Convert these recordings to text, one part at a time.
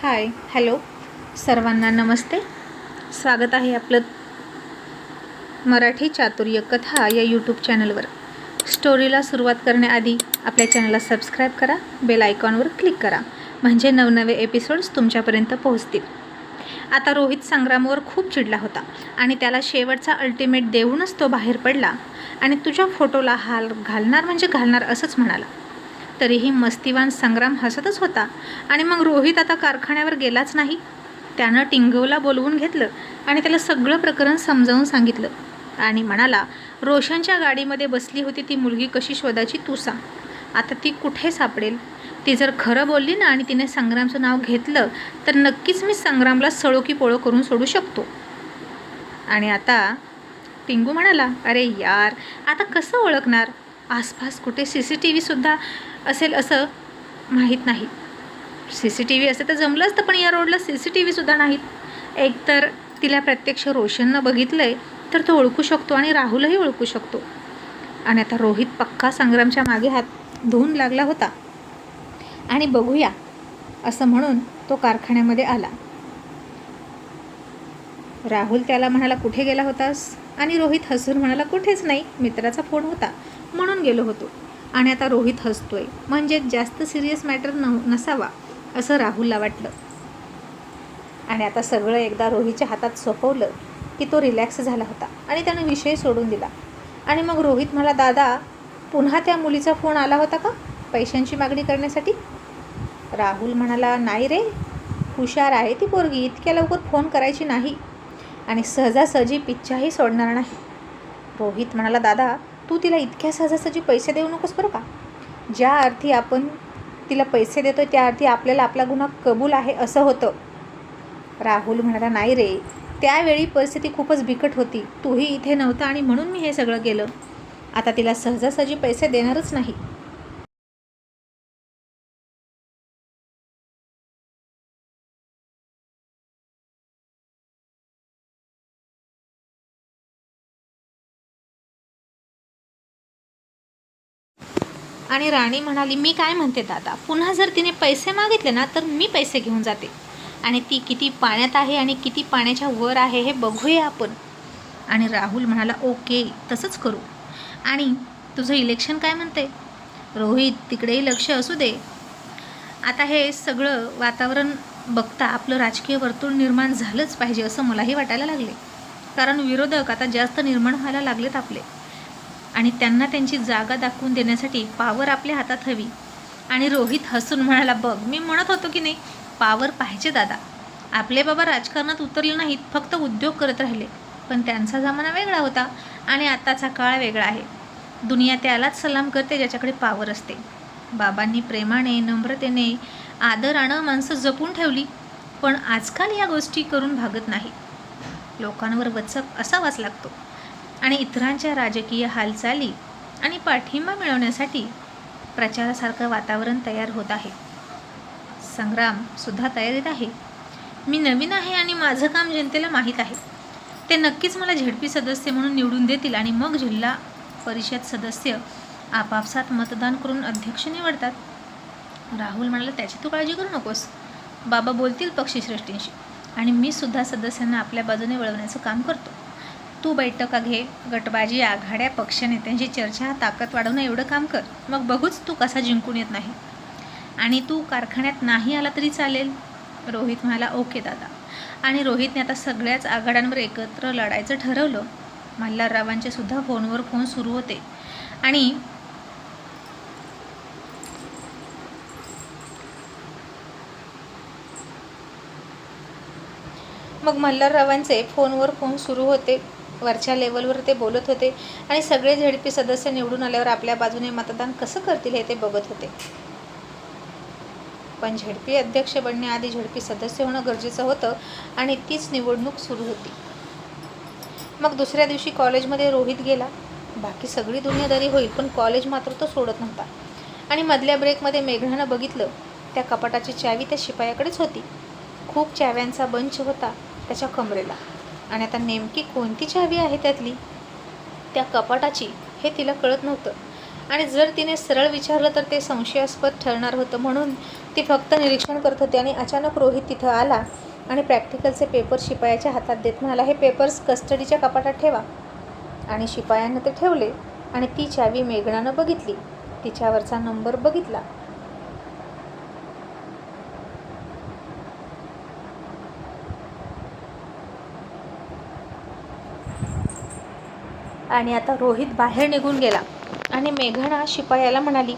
Hi hello सर्वांना नमस्ते. स्वागत आहे आपलं मराठी चातुर्य कथा या यूट्यूब चॅनलवर. स्टोरीला सुरुवात करण्याआधी आपल्या चॅनलला सबस्क्राईब करा, बेल आयकॉनवर क्लिक करा, म्हणजे नवनवे एपिसोड्स तुमच्यापर्यंत पोहोचतील. आता रोहित संग्रामवर खूप चिडला होता आणि त्याला शेवटचा अल्टिमेट देऊनच तो बाहेर पडला आणि तुझ्या फोटोला हार घालणार म्हणजे घालणार असंच म्हणाला. तरीही मस्तीवान संग्राम हसतच होता. आणि मग रोहित आता कारखान्यावर गेलाच नाही. त्यानं टिंगवला बोलवून घेतलं आणि त्याला सगळं प्रकरण समजावून सांगितलं आणि म्हणाला, रोशनच्या गाडीमध्ये बसली होती ती मुलगी कशी शोधायची तू सांग. आता ती कुठे सापडेल. ती जर खरं बोलली ना आणि तिने संग्रामचं नाव घेतलं तर नक्कीच मी संग्रामला सळो की पोळं करून सोडू शकतो. आणि आता टिंगू म्हणाला, अरे यार, आता कसं ओळखणार. आसपास कुठे CCTVसुद्धा असेल असं माहीत नाही. CCTV असे तर जमलं असतं, पण या रोडला CCTVसुद्धा नाहीत. एकतर तिला प्रत्यक्ष रोशननं बघितलं आहे तर तो ओळखू शकतो आणि राहुलही ओळखू शकतो. आणि आता रोहित पक्का संग्रामच्या मागे हात धुवून लागला होता. आणि बघूया असं म्हणून तो कारखान्यामध्ये आला. राहुल त्याला म्हणाला, कुठे गेला होतास. आणि रोहित हसून म्हणाला, कुठेच नाही, मित्राचा फोन होता म्हणून गेलो होतो. आणि आता रोहित हसतोय, म्हणजे जास्त सिरियस मॅटर नसावा असं राहुलला वाटलं. आणि आता सगळं एकदा रोहितच्या हातात सोपवलं की तो रिलॅक्स झाला होता आणि त्यानं विषय सोडून दिला. आणि मग रोहित म्हणाला, दादा, पुन्हा त्या मुलीचा फोन आला होता का पैशांची मागणी करण्यासाठी. राहुल म्हणाला, नाही रे, हुशार आहे ती पोरगी, इतक्या लवकर फोन करायची नाही आणि सहजासहजी पिच्छाही सोडणार नाही. रोहित म्हणाला, दादा, तू तिला इतक्या सहजासहजी पैसे देऊ नकोस बरं का. ज्या अर्थी आपण तिला पैसे देतोय त्या अर्थी आपल्याला आपला गुन्हा कबूल आहे असं होतं. राहुल म्हणाला, नाही रे, त्यावेळी परिस्थिती खूपच बिकट होती, तूही इथे नव्हता आणि म्हणून मी हे सगळं केलं. आता तिला सहजासहजी पैसे देणारच नाही. आणि राणी म्हणाली, मी काय म्हणते दादा, पुन्हा जर तिने पैसे मागितले ना तर मी पैसे घेऊन जाते आणि ती किती पाण्यात आहे आणि किती पाण्याच्या वर आहे हे बघूया आपण. आणि राहुल म्हणाला, ओके, तसंच करू. आणि तुझं इलेक्शन काय म्हणते. रोहित, तिकडेही लक्ष असू दे. आता हे सगळं वातावरण बघता आपलं राजकीय वर्तुळ निर्माण झालंच पाहिजे असं मलाही वाटायला लागले. कारण विरोधक आता जास्त निर्माण व्हायला लागलेत आपले आणि त्यांना त्यांची जागा दाखवून देण्यासाठी पावर आपल्या हातात हवी. आणि रोहित हसून म्हणाला, बघ, मी म्हणत होतो की नाही, पावर पाहिजे दादा. आपले बाबा राजकारणात उतरले नाहीत, फक्त उद्योग करत राहिले. पण त्यांचा जमाना वेगळा होता आणि आत्ताचा काळ वेगळा आहे. दुनिया त्यालाच सलाम करते ज्याच्याकडे पावर असते. बाबांनी प्रेमाने, नम्रतेने, आदरानं माणसं जपून ठेवली, पण आजकाल या गोष्टी करून भागत नाही. लोकांवर वचक असावाच लागतो आणि इतरांच्या राजकीय हालचाली आणि पाठिंबा मिळवण्यासाठी प्रचारासारखं वातावरण तयार होत आहे. संग्रामसुद्धा तयारीत आहे. मी नवीन आहे आणि माझं काम जनतेला माहीत आहे. ते नक्कीच मला ZP सदस्य म्हणून निवडून देतील आणि मग जिल्हा परिषद सदस्य आपापसात मतदान करून अध्यक्ष निवडतात. राहुल म्हणाला, त्याची तू काळजी करू नकोस. बाबा बोलतील पक्षश्रेष्ठींशी आणि मी सुद्धा सदस्यांना आपल्या बाजूने वळवण्याचं काम करतो. तू बैठका घे, गटबाजी, आघाड्या, पक्षनेत्यांची चर्चा, ताकद वाढवणं एवढं काम कर. मग बघूच तू कसा जिंकून येत नाही. आणि तू कारखान्यात नाही आला तरी चालेल. रोहित म्हणाला, ओके दादा. आणि रोहितने आता सगळ्याच आघाड्यांवर एकत्र लढायचं ठरवलं. मल्हाररावांचे सुद्धा फोनवर फोन सुरू होते आणि मग मल्हाररावांचे फोनवर फोन सुरू होते. वरच्या लेवलवर ते बोलत होते आणि सगळे ZP सदस्य निवडून आल्यावर आपल्या बाजूने मतदान कसं करतील हे ते बघत होते. पण ZP अध्यक्ष बनण्याआधी ZP सदस्य होणं गरजेचं होतं आणि तीच निवडणूक सुरू होती. मग दुसऱ्या दिवशी कॉलेजमध्ये रोहित गेला. बाकी सगळी दुनियादारी होईल, पण कॉलेज मात्र तो सोडत नव्हता. आणि मधल्या ब्रेकमध्ये मेघनानं बघितलं, त्या कपाटाची चावी त्या शिपायाकडेच होती. खूप चाव्यांचा बंच होता त्याच्या कमरेला आणि आता नेमकी कोणती चावी आहे त्यातली त्या कपाटाची हे तिला कळत नव्हतं. आणि जर तिने सरळ विचारलं तर ते संशयास्पद ठरणार होतं. म्हणून ती फक्त निरीक्षण करत होती. आणि अचानक रोहित तिथं आला आणि प्रॅक्टिकलचे पेपर शिपायाच्या हातात देत म्हणाला, हे पेपर्स कस्टडीच्या कपाटात ठेवा. आणि शिपायानं ते ठेवले. आणि ती चावी मेघनानं बघितली, तिच्यावरचा नंबर बघितला. आणि आता रोहित बाहेर निघून गेला. आणि मेघना शिपायाला म्हणाली,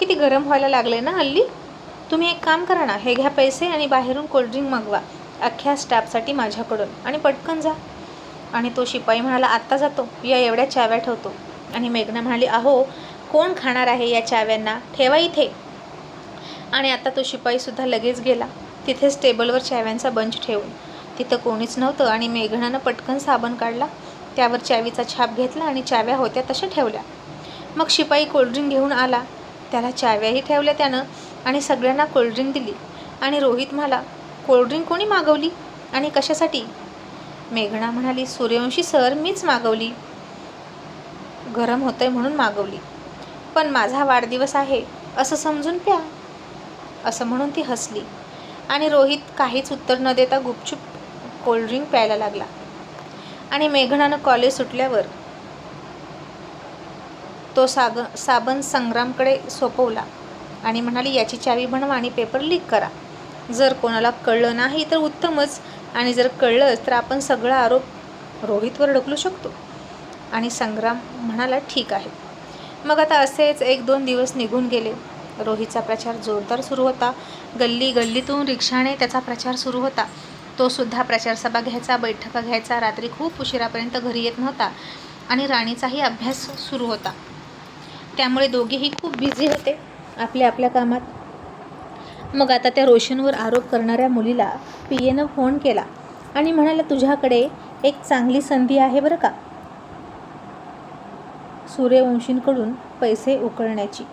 किती गरम व्हायला लागले ना हल्ली. तुम्ही एक काम करा ना, हे घ्या पैसे आणि बाहेरून कोल्ड्रिंक मागवा अख्ख्या स्टाफसाठी माझ्याकडून, आणि पटकन जा. आणि तो शिपाई म्हणाला, आत्ता जातो, या एवढ्या चाव्या ठेवतो. आणि मेघना म्हणाली, अहो कोण खाणार आहे या चाव्यांना, ठेवा इथे. आणि आता तो शिपाईसुद्धा लगेच गेला. तिथेच टेबलवर चाव्यांचा बंच ठेवून. तिथं कोणीच नव्हतं. आणि मेघनानं पटकन साबण काढला, त्यावर चावीचा छाप घेतला आणि चाव्या होत्या तशा ठेवल्या. मग शिपाई कोल्ड्रिंक घेऊन आला, त्याला चाव्याही ठेवल्या त्यानं आणि सगळ्यांना कोल्ड्रिंक दिली. आणि रोहित म्हणाला, कोल्ड्रिंक कोणी मागवली आणि कशासाठी? मेघना म्हणाली, सूर्यवंशी सर, मीच मागवली. गरम होतंय म्हणून मागवली, पण माझा वाढदिवस आहे असं समजून प्या. असं म्हणून ती हसली. आणि रोहित काहीच उत्तर न देता गुपचूप कोल्ड्रिंक प्यायला लागला. आणि मेघनानं कॉलेज सुटल्यावर तो साबण संग्रामकडे सोपवला आणि म्हणाली, याची चावी बनवा आणि पेपर लीक करा. जर कोणाला कळलं नाही तर उत्तमच, आणि जर कळलंच तर आपण सगळा आरोप रोहितवर ढकलू शकतो. आणि संग्राम म्हणाला, ठीक आहे. मग आता असेच 1-2 दिवस निघून गेले. रोहितचा प्रचार जोरदार सुरू होता. गल्ली गल्लीतून रिक्षाने त्याचा प्रचार सुरू होता. तो सुद्धा प्रचारसभा घ्यायचा, बैठका घ्यायचा, रात्री खूप उशिरापर्यंत घरी येत नव्हता. आणि राणीचाही अभ्यास सुरू होता. त्यामुळे दोघेही खूप बिझी होते आपल्या आपल्या कामात. मग आता त्या रोशनवर आरोप करणाऱ्या मुलीला पीएनं फोन केला आणि म्हणाला, तुझ्याकडे एक चांगली संधी आहे बरं का, सूर्यवंशींकडून पैसे उकळण्याची.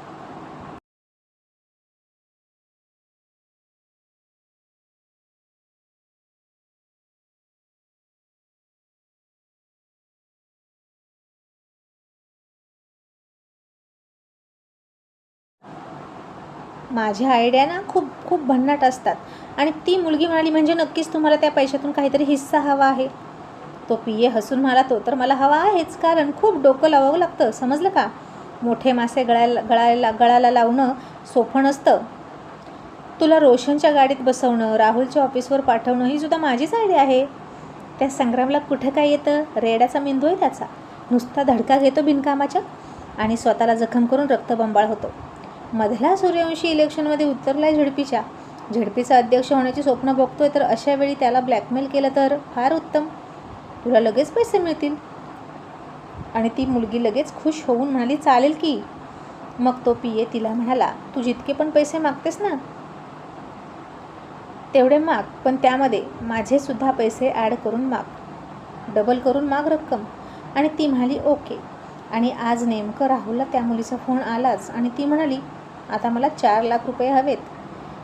माझ्या आयडिया ना खूप खूप भन्नाट असतात. आणि ती मुलगी म्हणाली, म्हणजे नक्कीच तुम्हाला त्या पैशातून काहीतरी हिस्सा हवा आहे. तो पीए हसून म्हणाला, तो तर मला हवा आहेच, कारण खूप डोकं लावावं लागतं, समजलं का. मोठे मासे गळाला लावणं सोपं नसतं. तुला रोशनच्या गाडीत बसवणं, राहुलच्या ऑफिसवर पाठवणं ही सुद्धा माझीच आयडिया आहे. त्या संग्रामला कुठं काय येतं, रेड्याचा मेंदू आहे त्याचा. नुसता धडका घेतो बिनकामाच्या आणि स्वतःला जखम करून रक्तबंबाळ होतो. मधला सूर्यवंशी इलेक्शनमध्ये उतरलाय झेडपीचा अध्यक्ष होण्याची स्वप्न बघतोय, तर अशा वेळी त्याला ब्लॅकमेल केलं तर फार उत्तम, तुला लगेच पैसे मिळतील. आणि ती मुलगी लगेच खुश होऊन म्हणाली, चालेल की. मग तो पीए तिला म्हणाला, तू जितके पण पैसे मागतेस ना तेवढे माग, पण त्यामध्ये माझे सुद्धा पैसे ॲड करून माग, डबल करून माग रक्कम. आणि ती म्हणाली, ओके. आणि आज नेमकं राहुलला त्या मुलीचा फोन आलाच आणि ती म्हणाली, आता मला 4 लाख रुपये हवेत.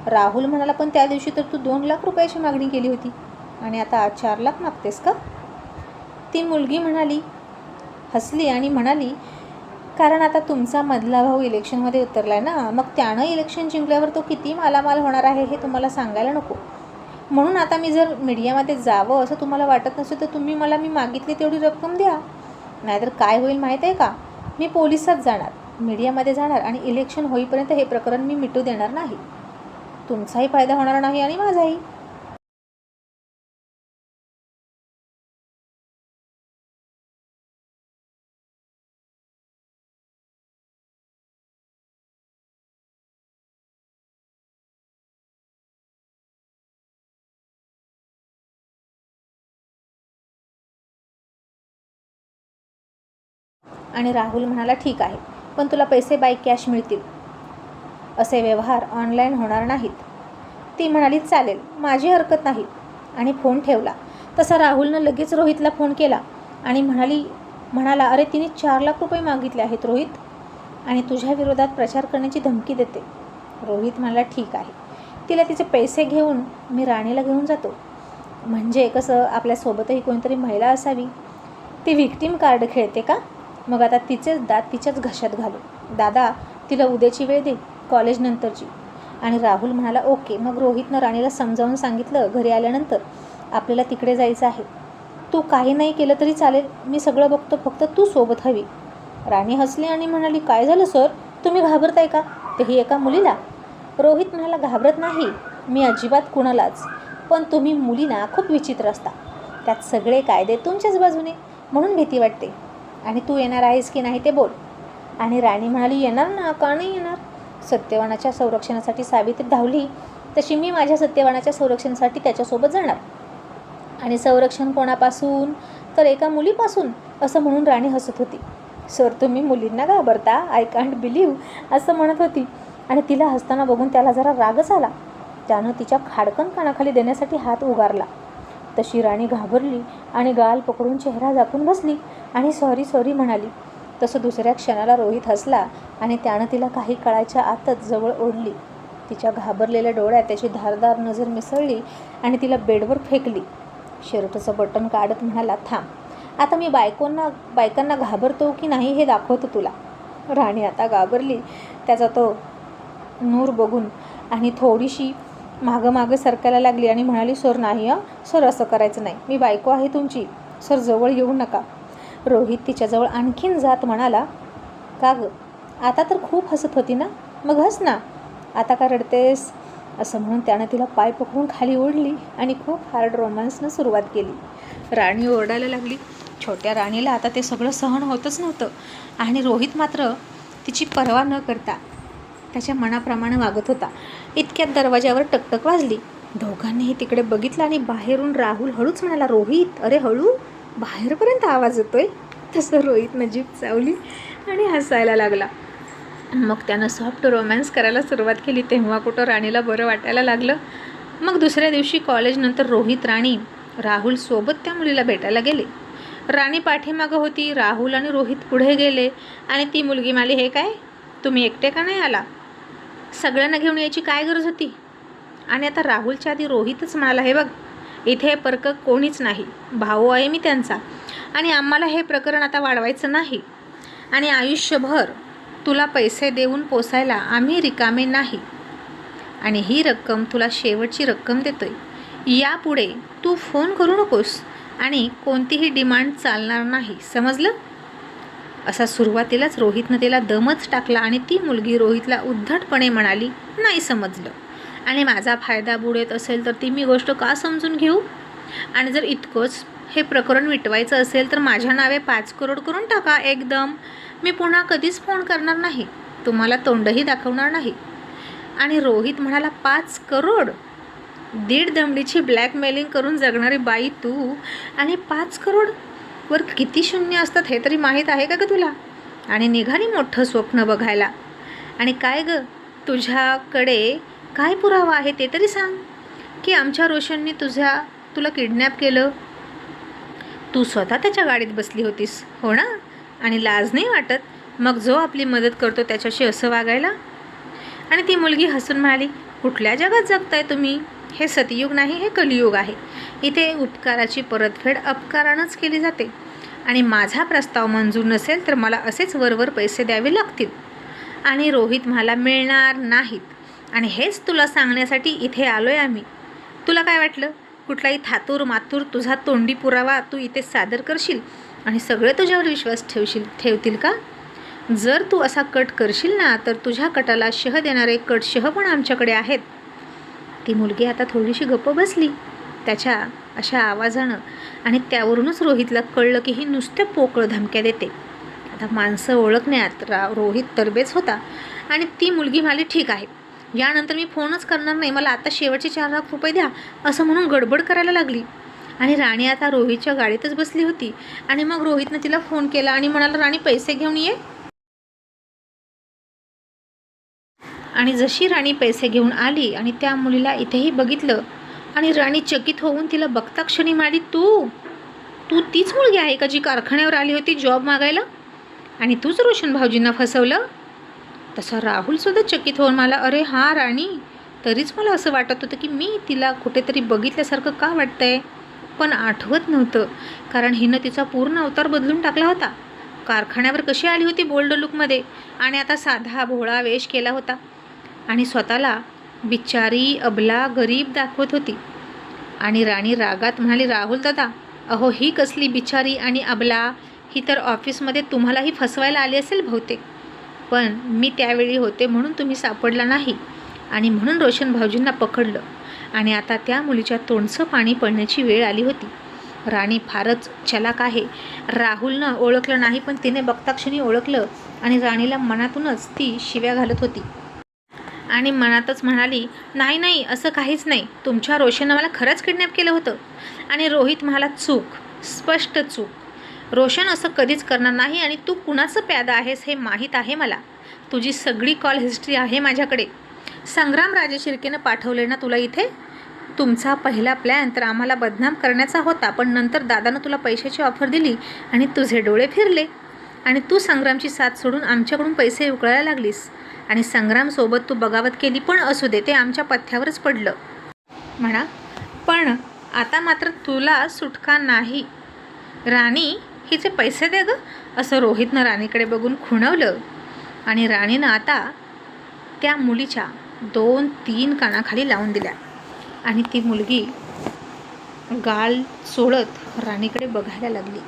राहुल म्हणाला, पण त्या दिवशी तर तू 2 लाख रुपयाची मागणी केली होती आणि आता आज 4 लाख मागतेस का. ती मुलगी म्हणाली, हसली आणि म्हणाली, कारण आता तुमचा मधला भाऊ इलेक्शनमध्ये उतरला आहे ना, मग त्यानं इलेक्शन जिंकल्यावर तो किती मालामाल होणार आहे हे तुम्हाला सांगायला नको. म्हणून आता मी जर मीडियामध्ये जावं असं तुम्हाला वाटत नसेल तर तुम्ही मला मी मागितली तेवढी रक्कम द्या. नाहीतर काय होईल माहीत आहे का, मी पोलिसात जाणार, मीडियामध्ये जाणार आणि इलेक्शन होईपर्यंत हे प्रकरण मी मिटू देणार नाही. तुमचाही फायदा होणार नाही आणि माझाही. आणि राहुल म्हणाला, ठीक आहे, पण तुला पैसे बाय कॅश मिळतील, असे व्यवहार ऑनलाईन होणार नाहीत. ती म्हणाली, चालेल, माझी हरकत नाही. आणि फोन ठेवला. तसा राहुलनं लगेच रोहितला फोन केला आणि म्हणाला, अरे तिने 4 लाख रुपये मागितले आहेत रोहित, आणि तुझ्या विरोधात प्रचार करण्याची धमकी देते. रोहित म्हणाला, ठीक आहे, तिला तिचे पैसे घेऊन मी राणीला घेऊन जातो, म्हणजे कसं आपल्यासोबतही कोणतरी महिला असावी. ती व्हिक्टीम कार्ड खेळते का, मग आता तिचेच दात तिच्याच घशात घालू. दादा तिला उद्याची वेळ दे, कॉलेजनंतरची. आणि राहुल म्हणाला ओके. मग रोहितनं राणीला समजावून सांगितलं घरी आल्यानंतर आपल्याला तिकडे जायचं आहे. तू काही नाही केलं तरी चालेल, मी सगळं बघतो, फक्त तू सोबत हवी. राणी हसली आणि म्हणाली काय झालं सर, तुम्ही घाबरताय का, तेही एका मुलीला. रोहित म्हणाला घाबरत नाही मी अजिबात कुणालाच, पण तुम्ही मुलींना खूप विचित्र असता, त्यात सगळे कायदे तुमच्याच बाजूने, म्हणून भीती वाटते. आणि तू येणार आहेस की नाही ते बोल. आणि राणी म्हणाली येणार ना, का नाही येणार. सत्यवानाच्या संरक्षणासाठी सावित्री धावली तशी मी माझ्या सत्यवानाच्या संरक्षणासाठी त्याच्यासोबत जाणार. आणि संरक्षण कोणापासून, तर एका मुलीपासून, असं म्हणून राणी हसत होती. सर तुम्ही मुलींना घाबरता, आय कांट बिलीव्ह, असं म्हणत होती. आणि तिला हसताना बघून त्याला जरा रागच आला. त्यानं तिच्या खाडकन कानाखाली देण्यासाठी हात उगारला. तशी राणी घाबरली आणि गाल पकडून चेहरा झाकून बसली आणि सॉरी सॉरी म्हणाली. तसं दुसऱ्या क्षणाला रोहित हसला आणि त्यानं तिला काही काळाच्या आतच जवळ ओढली. तिच्या घाबरलेल्या डोळ्यात त्याची धारदार नजर मिसळली आणि तिला बेडवर फेकली. शर्टचं बटन काढत म्हणाला थांब, आता मी बायकांना घाबरतो की नाही हे दाखवतो तुला. राणी आता घाबरली त्याचा तो नूर बघून आणि थोडीशी मागं सरकायला लागली आणि म्हणाली सर नाही सर, असं करायचं नाही, मी बायको आहे तुमची, सर जवळ येऊ नका. रोहित तिच्याजवळ आणखीन जात म्हणाला का गं, आता तर खूप हसत होती ना, मग हस ना, आता का रडतेस. असं म्हणून त्यानं तिला पाय पकडून खाली ओढली आणि खूप हार्ड रोमॅन्सनं सुरुवात केली. राणी ओरडायला लागली. छोट्या राणीला आता ते सगळं सहन होतच नव्हतं आणि रोहित मात्र तिची पर्वा न करता त्याच्या मनाप्रमाणे वागत होता. इतक्यात दरवाजावर टकटक वाजली. दोघांनीही तिकडे बघितलं आणि बाहेरून राहुल हळूच म्हणाला रोहित, अरे हळू, बाहेरपर्यंत आवाज येतोय. तसं रोहितनं जीभ चावली आणि हसायला लागला. मग त्यानं सॉफ्ट रोमॅन्स करायला सुरुवात केली. तेव्हा कुठं राणीला बरं वाटायला लागलं. मग दुसऱ्या दिवशी कॉलेजनंतर रोहित राणी राहुल सोबत त्या मुलीला भेटायला गेले. राणी पाठीमागं होती, राहुल आणि रोहित पुढे गेले आणि ती मुलगी म्हणाली हे काय, तुम्ही एकटे का नाही आला, सगळ्यांना घेऊन यायची काय गरज होती. आणि आता राहुलच्या आधी रोहितच म्हणाला हे बघ, इथे परक कोणीच नाही, भाऊ आहे मी त्यांचा, आणि आम्हाला हे प्रकरण आता वाढवायचं नाही. आणि आयुष्यभर तुला पैसे देऊन पोसायला आम्ही रिकामे नाही. आणि ही रक्कम तुला शेवटची रक्कम देतोय. यापुढे तू फोन करू नकोस आणि कोणतीही डिमांड चालणार नाही, समजलं. असा सुरुवातीलाच रोहितनं तिला दमच टाकला आणि ती मुलगी रोहितला उद्धटपणे म्हणाली नाही समजलं, आणि माझा फायदा बुडत असेल तर ती मी गोष्ट का समजून घेऊ. आणि जर इतकंच हे प्रकरण मिटवायचं असेल तर माझ्या नावे 5 करोड करून टाका एकदम, मी पुन्हा कधीच फोन करणार नाही, तुम्हाला तोंडही दाखवणार नाही. आणि रोहित म्हणाला 5 करोड, 1.5 दमडीची ब्लॅकमेलिंग करून जगणारी बाई तू, आणि 5 करोड वर किती शून्य असतात हे तरी माहीत आहे का ग तुला. आणि निघाली मोठं स्वप्न बघायला. आणि काय ग, तुझ्याकडे काय पुरावा आहे ते तरी सांग की आमच्या रोशनने तुला किडनॅप केलं. तू स्वतः त्याच्या गाडीत बसली होतीस हो ना, आणि लाज नाही वाटत मग जो आपली मदत करतो त्याच्याशी असं वागायला. आणि ती मुलगी हसून म्हणाली कुठल्या जगात जगताय तुम्ही, हे सतयुग नाही, हे कलियुग आहे. इथे उपकाराची परतफेड अपकारानंच केली जाते. आणि माझा प्रस्ताव मंजूर नसेल तर मला असेच वरवर पैसे द्यावे लागतील. आणि रोहित म्हणाला मिळणार नाहीत, आणि हेच तुला सांगण्यासाठी इथे आलोय आम्ही. तुला काय वाटलं, कुठलाही थातूर मातूर तुझा तोंडी पुरावा तू इथे सादर करशील आणि सगळे तुझ्यावर विश्वास ठेवतील का. जर तू असा कट करशील ना तर तुझ्या कटाला शह देणारे कटशह पण आमच्याकडे आहेत. ती मुलगी आता थोडीशी गप्प बसली त्याच्या अशा आवाजानं, आणि त्यावरूनच रोहितला कळलं की ही नुसत्या पोकळ धमक्या देते. आता माणसं ओळखण्यात रोहित तरबेज होता. आणि ती मुलगी म्हणाली ठीक आहे, यानंतर मी फोनच करणार नाही, मला आता शेवटचे 4 लाख रुपये द्या, असं म्हणून गडबड करायला लागली. आणि राणी आता रोहितच्या गाडीतच बसली होती. आणि मग रोहितनं तिला फोन केला आणि म्हणाला राणी पैसे घेऊन ये. आणि जशी राणी पैसे घेऊन आली आणि त्या मुलीला इथेही बघितलं आणि राणी चकित होऊन तिला बघता क्षणी म्हणाली तू तीच मुलगी आहे का जी कारखान्यावर आली होती जॉब मागायला, आणि तूच रोशन भाऊजींना फसवलं. तसा राहुलसुद्धा चकित होऊन मला अरे हां राणी, तरीच मला असं वाटत होतं की मी तिला कुठेतरी बघितल्यासारखं का वाटतंय, पण आठवत नव्हतं कारण हिनं तिचा पूर्ण अवतार बदलून टाकला होता. कारखान्यावर कशी आली होती बोल्ड लुकमध्ये आणि आता साधा भोळा वेश केला होता आणि स्वतःला बिचारी अबला गरीब दाखवत होती. आणि राणी रागात म्हणाली, राहुल दादा, अहो ही कसली बिचारी आणि अबला, ही तर ऑफिसमध्ये तुम्हालाही फसवायला आली असेल बहुतेक. पण मी त्यावेळी होते म्हणून तुम्ही सापडला नाही आणि म्हणून रोशन भाऊजींना पकडलं आणि आता त्या मुलीच्या तोंडचं पाणी पडण्याची वेळ आली होती. राणी फारच चलाक आहे. राहुलनं ओळखलं नाही पण तिने बघताक्षणी ओळखलं आणि राणीला मनातूनच ती शिव्या घालत होती आणि मनातच म्हणाली, नाही नाही, असं काहीच नाही. तुमच्या रोशननं मला खरंच किडनॅप केलं होतं. आणि रोहित म्हणाला, चूक, स्पष्ट चूक. रोशन असं कधीच करणार नाही आणि तू कुणाचं प्यादा आहेस हे माहीत आहे मला. तुझी सगळी कॉल हिस्ट्री आहे माझ्याकडे. संग्राम राजशिर्केनं पाठवले ना तुला इथे. तुमचा पहिला प्लॅन तर आम्हाला बदनाम करण्याचा होता, पण नंतर दादानं तुला पैशाची ऑफर दिली आणि तुझे डोळे फिरले आणि तू संग्रामची साथ सोडून आमच्याकडून पैसे उकळायला लागलीस आणि संग्रामसोबत तू बगावत केली. पण असू दे, ते आमच्या पथ्यावरच पडलं म्हणा. पण आता मात्र तुला सुटका नाही. राणी, हिचे पैसे दे गं, असं रोहितनं राणीकडे बघून खुणवलं आणि राणीनं आता त्या मुलीच्या 2-3 कानाखाली लावून दिल्या आणि ती मुलगी गाल चोळत राणीकडे बघायला लागली.